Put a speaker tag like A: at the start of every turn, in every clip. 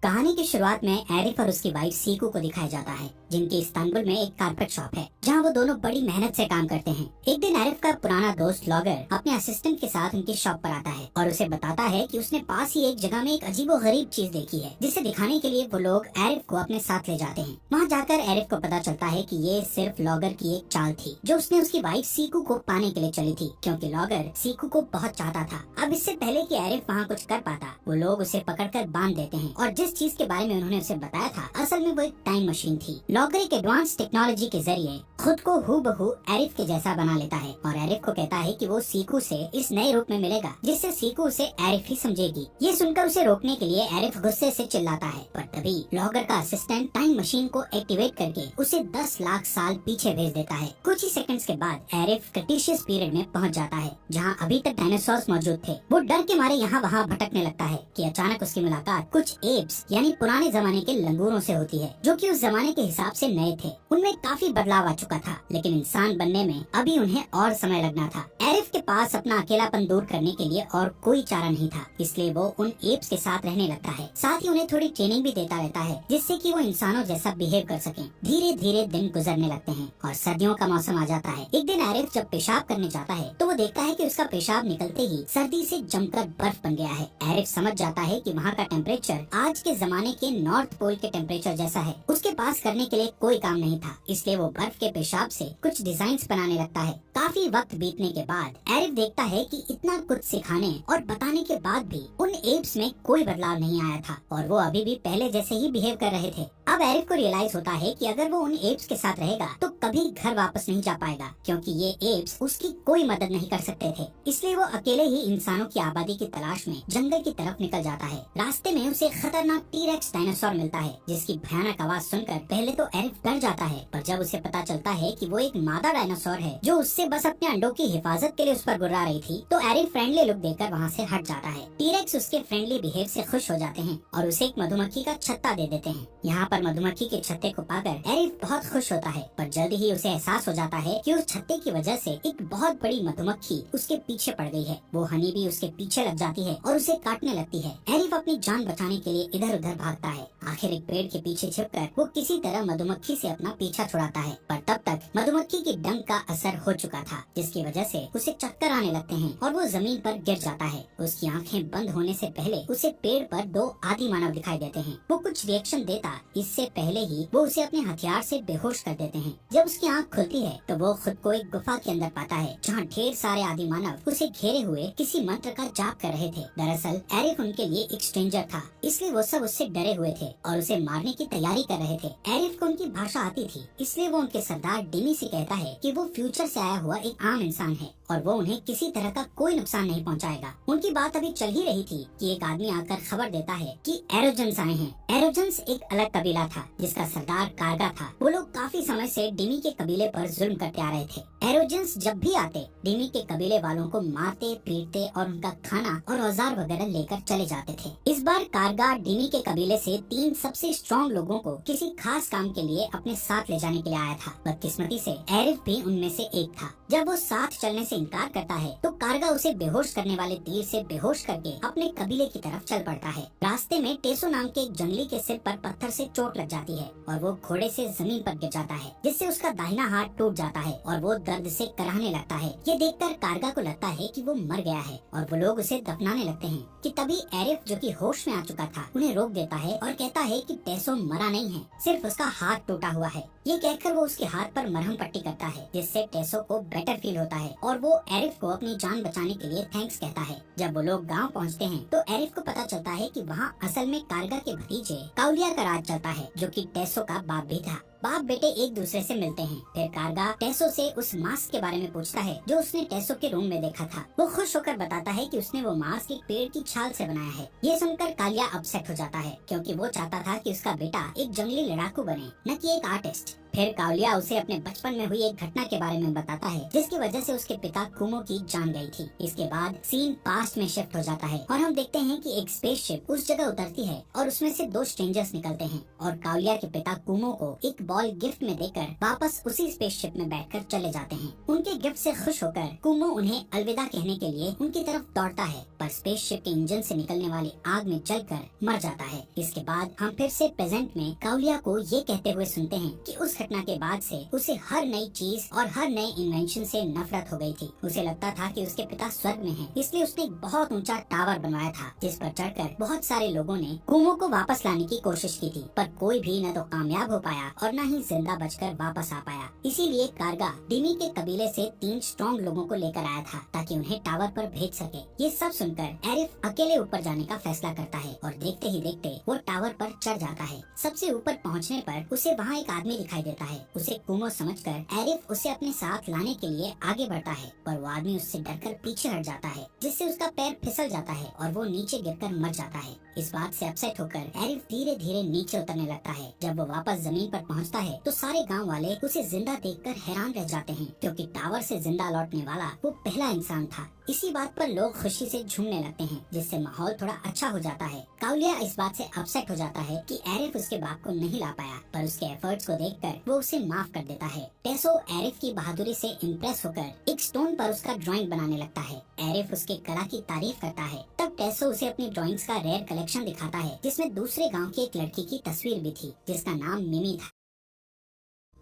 A: कहानी की शुरुआत में एरिफ और उसकी वाइफ सीकू को दिखाया जाता है, जिनकी इस्तांबुल में एक कारपेट शॉप है, जहां वो दोनों बड़ी मेहनत से काम करते हैं। एक दिन एरिफ का पुराना दोस्त लॉगर अपने असिस्टेंट के साथ उनकी शॉप पर आता है और उसे बताता है कि उसने पास ही एक जगह में एक अजीबोगरीब चीज देखी है, जिसे दिखाने के लिए वो लोग एरिफ को अपने साथ ले जाते हैं। वहाँ जाकर एरिफ को पता चलता है कि ये सिर्फ लॉगर की एक चाल थी, जो उसने उसकी वाइफ सीकू को पाने के लिए चली थी, क्योंकि लॉगर सीकू को बहुत चाहता था। अब इससे पहले कि एरिफ वहाँ कुछ कर पाता, वो लोग उसे पकड़कर बांध देते हैं और जिस चीज के बारे में उन्होंने उसे बताया था, असल में वो एक टाइम मशीन थी। लॉगर एक एडवांस टेक्नोलॉजी के जरिए खुद को हूबहू एरिफ के जैसा बना लेता है और एरिफ को कहता है कि वो सीकू से इस नए रूप में मिलेगा, जिससे सीकू उसे एरिफ ही समझेगी। ये सुनकर उसे रोकने के लिए एरिफ गुस्से से चिल्लाता है, पर तभी लॉगर का असिस्टेंट टाइम मशीन को एक्टिवेट करके उसे 10 लाख साल पीछे भेज देता है। कुछ ही सेकंड्स के बाद एरिफ क्रिटेशियस पीरियड में पहुंच जाता है, जहां अभी तक डायनासोर्स मौजूद थे। वो डर के मारे यहाँ वहाँ भटकने लगता है कि अचानक उसकी मुलाकात कुछ एप्स यानी पुराने जमाने के लंगूरों से होती है, जो कि उस जमाने के हिसाब से नए थे। उनमें काफी बदलाव आ चुका था, लेकिन इंसान बनने में अभी उन्हें और समय लगना था। एरिफ के पास अपना अकेलापन दूर करने के लिए और कोई चारा नहीं था, इसलिए वो उन एप्स के साथ रहने लगता है। साथ ही उन्हें थोड़ी ट्रेनिंग भी देता रहता है, जिससे कि वो इंसानों जैसा बिहेव कर सकें। धीरे धीरे दिन गुजरने लगते हैं और सर्दियों का मौसम आ जाता है। एक दिन एरिफ जब पेशाब करने जाता है, तो वो देखता है कि उसका पेशाब निकलते ही सर्दी से जमकर बर्फ बन गया है। एरिफ समझ जाता है कि वहाँ का टेम्परेचर आज के जमाने के नॉर्थ पोल के टेम्परेचर जैसा है। उसके पास करने के लिए कोई काम नहीं था, इसलिए वो बर्फ के पेशाब से कुछ डिजाइन्स बनाने लगता है। काफी वक्त बीतने के बाद एरिफ देखता है कि इतना कुछ सिखाने और बताने के बाद भी उन एप्स में कोई बदलाव नहीं आया था और वो अभी भी पहले जैसे ही बिहेव कर रहे थे। अब एरिफ को रियलाइज होता है कि अगर वो उन एप्स के साथ रहेगा तो कभी घर वापस नहीं जा पाएगा, क्योंकि ये एप्स उसकी कोई मदद नहीं कर सकते थे। इसलिए वो अकेले ही इंसानों की आबादी की तलाश में जंगल की तरफ निकल जाता है। रास्ते में उसे खतरनाक टी-रेक्स डायनासोर मिलता है, जिसकी भयानक आवाज सुनकर पहले तो एरिफ डर जाता है, पर जब उसे पता चलता है कि वो एक मादा डायनासोर है जो उससे बस अपने अंडों की हिफाजत के लिए उस पर गुर्रा रही थी, तो एरिफ फ्रेंडली लुक देकर वहाँ से हट जाता है। टी-रेक्स उसके फ्रेंडली बिहेव से खुश हो जाते हैं और उसे एक मधुमक्खी का छत्ता दे देते हैं। यहाँ पर मधुमक्खी के छत्ते को पाकर एरिफ बहुत खुश होता है, पर जल्द ही उसे एहसास हो जाता है कि उस छत्ते की वजह से एक बहुत बड़ी मधुमक्खी उसके पीछे पड़ गई है। वो हनी भी उसके पीछे लग जाती है और उसे काटने लगती है। एरिफ अपनी जान बचाने के लिए इधर उधर भागता है। आखिर एक पेड़ के पीछे छिपकर वो किसी तरह मधुमक्खी से अपना पीछा छुड़ाता है, पर तब तक मधुमक्खी की डंक का असर हो चुका था, जिसकी वजह से उसे चक्कर आने लगते हैं और वो जमीन पर गिर जाता है। उसकी आंखें बंद होने से पहले उसे पेड़ पर 2 आदि मानव दिखाई देते हैं। वो कुछ रिएक्शन देता इससे पहले ही वो उसे अपने हथियार से बेहोश कर देते हैं। जब उसकी आंख खुलती है तो वो खुद को एक गुफा के अंदर पाता है, जहाँ ढेर सारे आदि मानव उसे घेरे हुए किसी मंत्र का जाप कर रहे थे। दरअसल एरिफ उनके लिए एक स्ट्रेंजर था, इसलिए वो सब उससे डरे हुए थे और उसे मारने की तैयारी कर रहे थे। एरिफ को उनकी भाषा आती थी, इसलिए वो उनके सरदार डिमी से कहता है कि वो फ्यूचर से आया हुआ एक आम इंसान है और वो उन्हें किसी तरह का कोई नुकसान नहीं पहुंचाएगा। उनकी बात अभी चल ही रही थी कि एक आदमी आकर खबर देता है कि एरोजेंस आए हैं। एरोजेंस एक अलग कबीला था, जिसका सरदार कारगा था। वो लोग काफी समय से डिमी के कबीले पर जुल्म करते आ रहे थे। एरोजेंस जब भी आते, डिमी के कबीले वालों को मारते पीटते और उनका खाना और औजार वगैरह लेकर चले जाते थे। इस बार कारगा डिमी के कबीले से 3 सबसे स्ट्रॉन्ग लोगों को किसी खास काम के लिए अपने साथ ले जाने के लिए आया था। बदकिस्मती से एरिफ भी उनमें से एक था। जब वो साथ चलने से इनकार करता है तो कारगा उसे बेहोश करने वाले तीर से बेहोश करके अपने कबीले की तरफ चल पड़ता है। रास्ते में टेसो नाम के एक जंगली के सिर पर पत्थर से चोट लग जाती है और वो घोड़े से जमीन पर गिर जाता है, जिससे उसका दाहिना हाथ टूट जाता है और वो दर्द से कराहने लगता है। ये देखकर कारगा को लगता है कि वो मर गया है और वो लोग उसे दफनाने लगते हैं कि तभी एरिफ, जो कि होश में आ चुका था, उन्हें रोक देता है और कहता है कि टेसो मरा नहीं है, सिर्फ उसका हाथ टूटा हुआ है। ये कहकर वो उसके हाथ पर मरहम पट्टी करता है, जिससे टेसो को बेटर फील होता है और वो एरिफ को अपनी जान बचाने के लिए थैंक्स कहता है। जब वो लोग गांव पहुंचते हैं तो एरिफ को पता चलता है कि वहाँ असल में कारगा के भतीजे काउलिया का राज चलता है, जो कि टेसो का बाप भी था। बाप बेटे एक दूसरे से मिलते हैं। फिर कारगा टेसो से उस मास्क के बारे में पूछता है जो उसने टेसो के रूम में देखा था। वो खुश होकर बताता है कि उसने वो मास्क एक पेड़ की छाल से बनाया है। ये सुनकर कालिया अपसेट हो जाता है, क्योंकि वो चाहता था कि उसका बेटा एक जंगली लड़ाकू बने, न कि एक आर्टिस्ट। फिर काउलिया उसे अपने बचपन में हुई एक घटना के बारे में बताता है, जिसकी वजह से उसके पिता कुमो की जान गई थी। इसके बाद सीन पास्ट में शिफ्ट हो जाता है और हम देखते हैं कि एक स्पेसशिप उस जगह उतरती है और उसमें से 2 स्ट्रेंजर्स निकलते हैं और काउलिया के पिता कुमो को एक बॉल गिफ्ट में देकर वापस उसी स्पेसशिप में बैठकर चले जाते हैं। उनके गिफ्ट से खुश होकर कुमो उन्हें अलविदा कहने के लिए उनकी तरफ दौड़ता है, पर स्पेसशिप के इंजन से निकलने वाली आग में जलकर मर जाता है। इसके बाद हम फिर से प्रेजेंट में काउलिया को ये कहते हुए सुनते हैं कि उस घटना के बाद से उसे हर नई चीज और हर नए इन्वेंशन से नफरत हो गई थी। उसे लगता था कि उसके पिता स्वर्ग में हैं, इसलिए उसने एक बहुत ऊंचा टावर बनवाया था जिस पर चढ़कर बहुत सारे लोगों ने कुमो को वापस लाने की कोशिश की थी, पर कोई भी न तो कामयाब हो पाया और न ही जिंदा बचकर वापस आ पाया। इसीलिए कारगा डिमी के कबीले से 3 स्ट्रॉन्ग लोगों को लेकर आया था ताकि उन्हें टावर पर भेज सके। ये सब सुनकर एरिफ अकेले ऊपर जाने का फैसला करता है और देखते ही देखते वो टावर पर चढ़ जाता है। सबसे ऊपर पहुंचने पर उसे वहाँ एक आदमी दिखाई देता है। उसे कुमो समझकर एरिफ उसे अपने साथ लाने के लिए आगे बढ़ता है, पर वो आदमी उससे डरकर पीछे हट जाता है, जिससे उसका पैर फिसल जाता है और वो नीचे गिरकर मर जाता है। इस बात से अपसेट होकर एरिफ धीरे धीरे नीचे उतरने लगता है। जब वो वापस जमीन पर पहुंचता है तो सारे गांव वाले उसे जिंदा देखकर हैरान रह जाते हैं, क्योंकि टावर से जिंदा लौटने वाला वो पहला इंसान था। इसी बात पर लोग खुशी से झूमने लगते हैं, जिससे माहौल थोड़ा अच्छा हो जाता है। काउलिया इस बात से अपसेट हो जाता है कि एरिफ उसके बाप को नहीं ला पाया, पर उसके एफर्ट्स को देखकर वो उसे माफ कर देता है। टेसो एरिफ की बहादुरी से इम्प्रेस होकर एक स्टोन पर उसका ड्राइंग बनाने लगता है। एरिफ उसके कला की तारीफ करता है। तब टेसो उसे अपनी ड्राइंग्स का रेयर कलेक्शन दिखाता है, जिसमें दूसरे गाँव की एक लड़की की तस्वीर भी थी जिसका नाम मिमी था।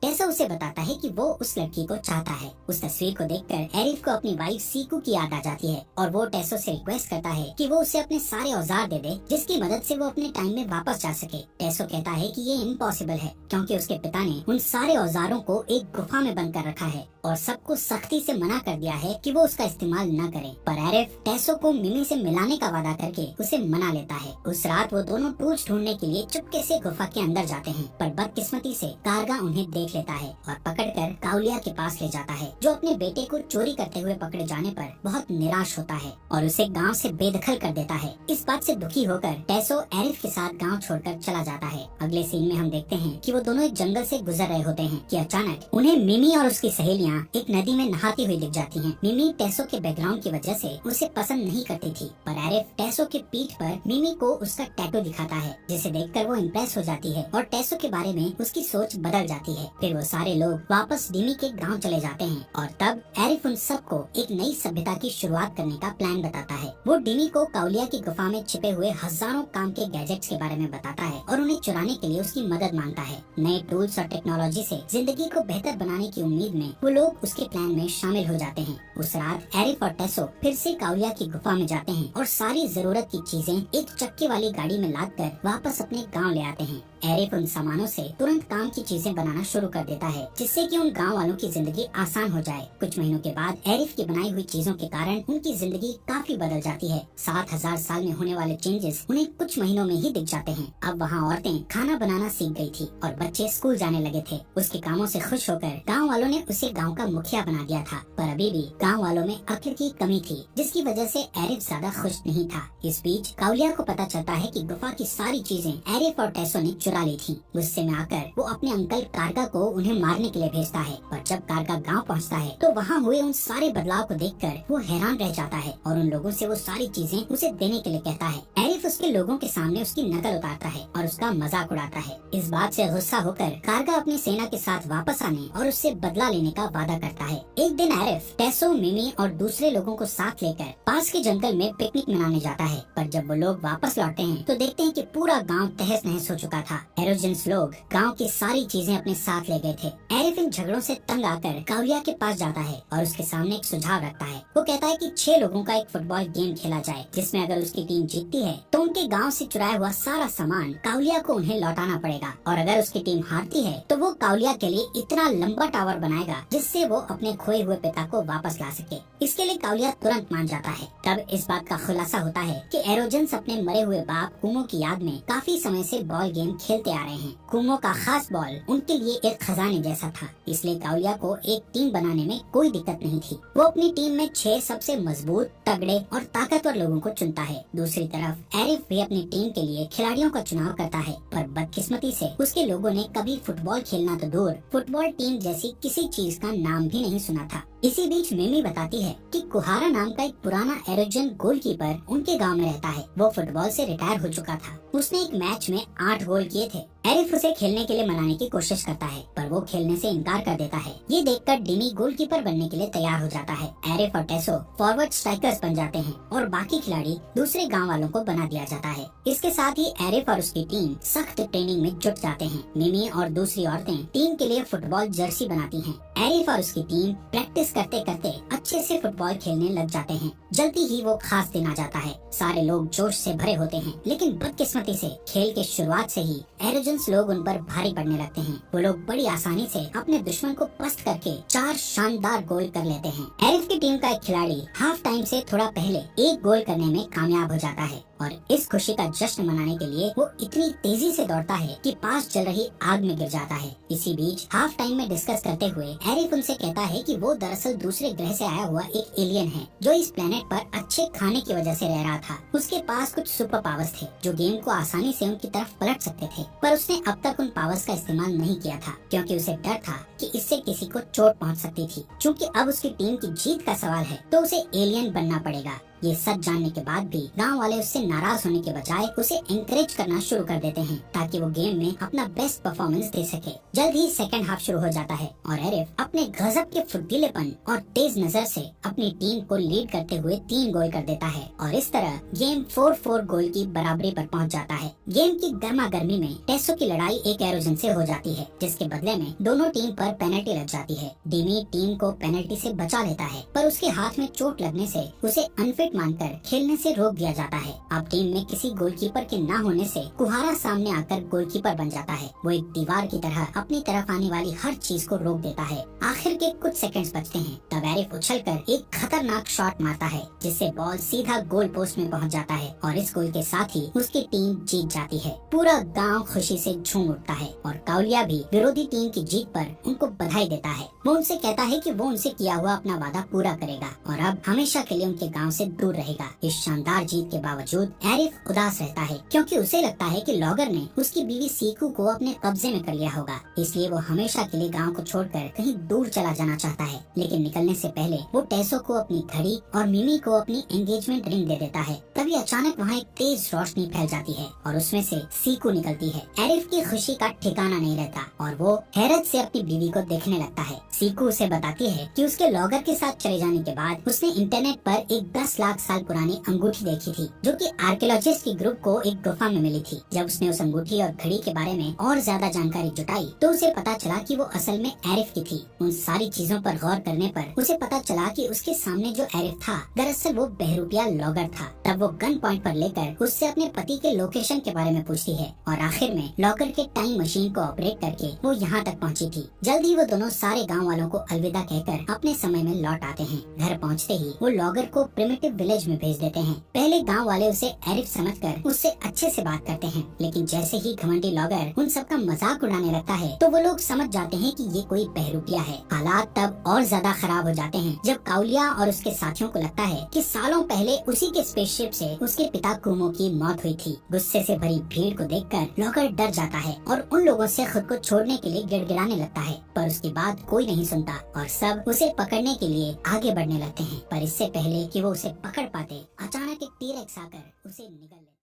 A: टेसो उसे बताता है कि वो उस लड़की को चाहता है। उस तस्वीर को देखकर एरिफ को अपनी वाइफ सीकू की याद आ जाती है और वो टेसो से रिक्वेस्ट करता है कि वो उसे अपने सारे औजार दे दे, जिसकी मदद से वो अपने टाइम में वापस जा सके। टेसो कहता है कि ये इम्पॉसिबल है, क्योंकि उसके पिता ने उन सारे औजारों को एक गुफा में बंद कर रखा है और सबको सख्ती से मना कर दिया है कि वो उसका इस्तेमाल न करे। पर एरिफ टेसो को मिमी से मिलाने का वादा करके उसे मना लेता है। उस रात वो दोनों टूल्स ढूंढने के लिए चुपके से गुफा के अंदर जाते हैं, पर बदकिस्मती से कारगा उन्हें देख लेता है और पकड़कर काउलिया के पास ले जाता है, जो अपने बेटे को चोरी करते हुए पकड़े जाने पर बहुत निराश होता है और उसे गांव से बेदखल कर देता है। इस बात से दुखी होकर टेसो एरिफ के साथ गांव छोड़कर चला जाता है। अगले सीन में हम देखते हैं कि वो दोनों एक जंगल से गुजर रहे होते हैं कि अचानक उन्हें मिमी और उसकी सहेलियां एक नदी में नहाती हुई दिख जाती हैं। मिमी टेसो के बैकग्राउंड की वजह से उसे पसंद नहीं करती थी, पर एरिफ टेसो के पीठ पर मिमी को उसका टैटू दिखाता है, जिसे देखकर वो इम्प्रेस हो जाती है और टेसो के बारे में उसकी सोच बदल जाती है। फिर वो सारे लोग वापस डिमी के गांव चले जाते हैं और तब एरिफ उन सबको एक नई सभ्यता की शुरुआत करने का प्लान बताता है। वो डिमी को काउलिया की गुफा में छिपे हुए हजारों काम के गैजेट्स के बारे में बताता है और उन्हें चुराने के लिए उसकी मदद मांगता है। नए टूल्स और टेक्नोलॉजी से जिंदगी को बेहतर बनाने की उम्मीद में वो लोग उसके प्लान में शामिल हो जाते हैं। उस रात एरिफ और टेसो फिर से काउलिया की गुफा में जाते हैं और सारी जरूरत की चीजें एक चक्के वाली गाड़ी में लादकर वापस अपने गांव ले आते हैं। एरिफ उन सामानों से तुरंत काम की चीजें बनाना शुरू कर देता है, जिससे कि उन गांव वालों की जिंदगी आसान हो जाए। कुछ महीनों के बाद एरिफ की बनाई हुई चीजों के कारण उनकी जिंदगी काफी बदल जाती है। 7000 साल में होने वाले चेंजेस उन्हें कुछ महीनों में ही दिख जाते हैं। अब वहाँ औरतें खाना बनाना सीख गई थी और बच्चे स्कूल जाने लगे थे। उसके कामों से खुश होकर गाँव वालों ने उसे गाँव का मुखिया बना दिया था, पर अभी भी गाँव वालों में अक्ल की कमी थी, जिसकी वजह से एरिफ ज्यादा खुश नहीं था। इस बीच काउलिया को पता चलता है कि गुफा की सारी चीजें एरिफ और टेसो ने चुरा ली थी। गुस्से में आकर वो अपने अंकल कारगा को उन्हें मारने के लिए भेजता है, पर जब कारगा गांव पहुंचता है तो वहां हुए उन सारे बदलाव को देखकर वो हैरान रह जाता है और उन लोगों से वो सारी चीजें उसे देने के लिए कहता है। एरिफ उसके लोगों के सामने उसकी नकल उतारता है और उसका मजाक उड़ाता है। इस बात से गुस्सा होकर कारगा अपनी सेना के साथ वापस आने और उससे बदला लेने का वादा करता है। एक दिन एरिफ टेसो, मिमी और दूसरे लोगों को साथ लेकर पास के जंगल में पिकनिक मनाने जाता है, पर जब वो लोग वापस लौटते हैं तो देखते हैं कि पूरा गांव तहस नहस हो चुका था। एरोजेंस लोग गांव की सारी चीजें अपने साथ ले गए थे। एरिफ इन झगड़ों से तंग आकर काउलिया के पास जाता है और उसके सामने एक सुझाव रखता है। वो कहता है कि 6 लोगों का एक फुटबॉल गेम खेला जाए, जिसमें अगर उसकी टीम जीतती है तो उनके गांव से चुराया हुआ सारा सामान काउलिया को उन्हें लौटाना पड़ेगा, और अगर उसकी टीम हारती है तो वो काउलिया के लिए इतना लंबा टावर बनाएगा जिससे वो अपने खोए हुए पिता को वापस ला सके। इसके लिए काउलिया तुरंत मान जाता है। तब इस बात का खुलासा होता है कि एरोजेंस अपने मरे हुए बाप कुमो की याद में काफी समय से बॉल गेम खेलते आ रहे हैं। कुमो का खास बॉल उनके लिए एक खजाने जैसा था, इसलिए काउलिया को एक टीम बनाने में कोई दिक्कत नहीं थी। वो अपनी टीम में 6 सबसे मजबूत, तगड़े और ताकतवर लोगों को चुनता है। दूसरी तरफ एरिफ भी अपनी टीम के लिए खिलाड़ियों का चुनाव करता है, पर बदकिस्मती से उसके लोगों ने कभी फुटबॉल खेलना तो दूर, फुटबॉल टीम जैसी किसी चीज का नाम भी नहीं सुना था। इसी बीच मिमी बताती है कि कुहारा नाम का एक पुराना एरोजन गोलकीपर उनके गांव में रहता है। वो फुटबॉल से रिटायर हो चुका था। उसने एक मैच में 8 गोल किए थे। एरिफ उसे खेलने के लिए मनाने की कोशिश करता है, पर वो खेलने से इनकार कर देता है। ये देखकर डिमी गोलकीपर बनने के लिए तैयार हो जाता है। एरिफ और टेसो फॉरवर्ड स्ट्राइकर्स बन जाते हैं और बाकी खिलाड़ी दूसरे गांव वालों को बना दिया जाता है। इसके साथ ही एरिफ और उसकी टीम सख्त ट्रेनिंग में जुट जाते हैं। मिमी और दूसरी औरतें टीम के लिए फुटबॉल जर्सी बनाती हैं। एरिफ और उसकी टीम प्रैक्टिस करते करते अच्छे से फुटबॉल खेलने लग जाते हैं। जल्दी ही वो खास दिन आ जाता है। सारे लोग जोश से भरे होते हैं, लेकिन बदकिस्मती से खेल के शुरुआत से ही एरोजन्स लोग उन पर भारी पड़ने लगते हैं। वो लोग बड़ी आसानी से अपने दुश्मन को पस्त करके 4 शानदार गोल कर लेते हैं। एरिफ की टीम का एक खिलाड़ी हाफ टाइम से थोड़ा पहले 1 गोल करने में कामयाब हो जाता है और इस खुशी का जश्न मनाने के लिए वो इतनी तेजी से दौड़ता है कि पास चल रही आग में गिर जाता है। इसी बीच हाफ टाइम में डिस्कस करते हुए एरिफ उनसे कहता है कि वो दरअसल दूसरे ग्रह से आया हुआ एक एलियन है जो इस प्लेनेट पर अच्छे खाने की वजह से रह रहा था। उसके पास कुछ सुपर पावर्स थे जो गेम को आसानी से उनकी तरफ पलट सकते थे, पर उसने अब तक उन पावर्स का इस्तेमाल नहीं किया था क्योंकि उसे डर था कि इससे किसी को चोट पहुंच सकती थी। चूँकि अब उसकी टीम की जीत का सवाल है तो उसे एलियन बनना पड़ेगा। ये सच जानने के बाद भी गांव वाले उससे नाराज होने के बजाय उसे एनकरेज करना शुरू कर देते हैं ताकि वो गेम में अपना बेस्ट परफॉर्मेंस दे सके। जल्द ही सेकंड हाफ शुरू हो जाता है और एरिफ अपने गजब के फुर्तीलेपन और तेज नजर से अपनी टीम को लीड करते हुए 3 गोल कर देता है और इस तरह गेम 4-4 गोल की बराबरी पर पहुंच जाता है। गेम की गर्मा गर्मी में टेसो की लड़ाई एक एरोजन से हो जाती है, जिसके बदले में दोनों टीम पर पेनल्टी लग जाती है। डिमी टीम को पेनल्टी से बचा लेता है, पर उसके हाथ में चोट लगने से उसे अनफिट मानकर खेलने से रोक दिया जाता है। अब टीम में किसी गोलकीपर के न होने से कुहारा सामने आकर गोलकीपर बन जाता है। वो एक दीवार की तरह अपनी तरफ आने वाली हर चीज को रोक देता है। आखिर के कुछ सेकंड्स बचते हैं तब एरिफ उछलकर एक खतरनाक शॉट मारता है जिससे बॉल सीधा गोल पोस्ट में पहुंच जाता है और इस गोल के साथ ही उसकी टीम जीत जाती है। पूरा गांव खुशी से झूम उठता है और काउलिया भी विरोधी टीम की जीत पर उनको बधाई देता है। वो उनसे कहता है कि वो उनसे किया हुआ अपना वादा पूरा करेगा और अब हमेशा के लिए उनके गांव से दूर रहेगा। इस शानदार जीत के बावजूद एरिफ उदास रहता है क्योंकि उसे लगता है कि लॉगर ने उसकी बीवी सीकू को अपने कब्जे में कर लिया होगा, इसलिए वो हमेशा के लिए गांव को छोड़कर कहीं दूर चला जाना चाहता है। लेकिन निकलने से पहले वो टेसो को अपनी घड़ी और मिमी को अपनी एंगेजमेंट रिंग दे देता है। तभी अचानक वहाँ एक तेज रोशनी फैल जाती है और उसमें से सीकू निकलती है। एरिफ की खुशी का ठिकाना नहीं रहता और वो हैरत से अपनी बीवी को देखने लगता है। सीकू उसे बताती है कि उसके लॉगर के साथ चले जाने के बाद उसने इंटरनेट पर एक 10 लाख साल पुरानी अंगूठी देखी थी जो कि आर्कियोलॉजिस्ट की ग्रुप को एक गुफा में मिली थी। जब उसने उस अंगूठी और घड़ी के बारे में और ज्यादा जानकारी जुटाई तो उसे पता चला कि वो असल में एरिफ की थी। उन सारी चीजों पर गौर करने पर उसे पता चला कि उसके सामने जो एरिफ था दरअसल वो बहरूपिया लॉगर था। तब वो गन पॉइंट पर लेकर उससे अपने पति के लोकेशन के बारे में पूछती है और आखिर में लॉगर के टाइम मशीन को ऑपरेट करके वो यहाँ तक पहुँची थी। जल्दी वो दोनों सारे गाँव वालों को अलविदा कहकर अपने समय में लौट आते हैं। घर पहुँचते ही वो लॉगर को प्रिमिटिव विलेज में भेज देते हैं। पहले गांव वाले उसे एरिफ समझकर उससे अच्छे से बात करते हैं, लेकिन जैसे ही घमंडी लॉगर उन सबका मजाक उड़ाने लगता है तो वो लोग समझ जाते हैं कि ये कोई बहरूपिया है। हालात तब और ज्यादा खराब हो जाते हैं जब काउलिया और उसके साथियों को लगता है कि सालों पहले उसी के स्पेसशिप से उसके पिता कुमो की मौत हुई थी। गुस्से से भरी भीड़ को देखकर लॉगर डर जाता है और उन लोगों से खुद को छोड़ने के लिए गिड़गिड़ाने लगता है, पर उसकी बात कोई नहीं सुनता और सब उसे पकड़ने के लिए आगे बढ़ने लगते हैं। पर इससे पहले कि वो उसे पकड़ पाते अचानक एक टी-रेक्स आकर उसे निगल लेता है।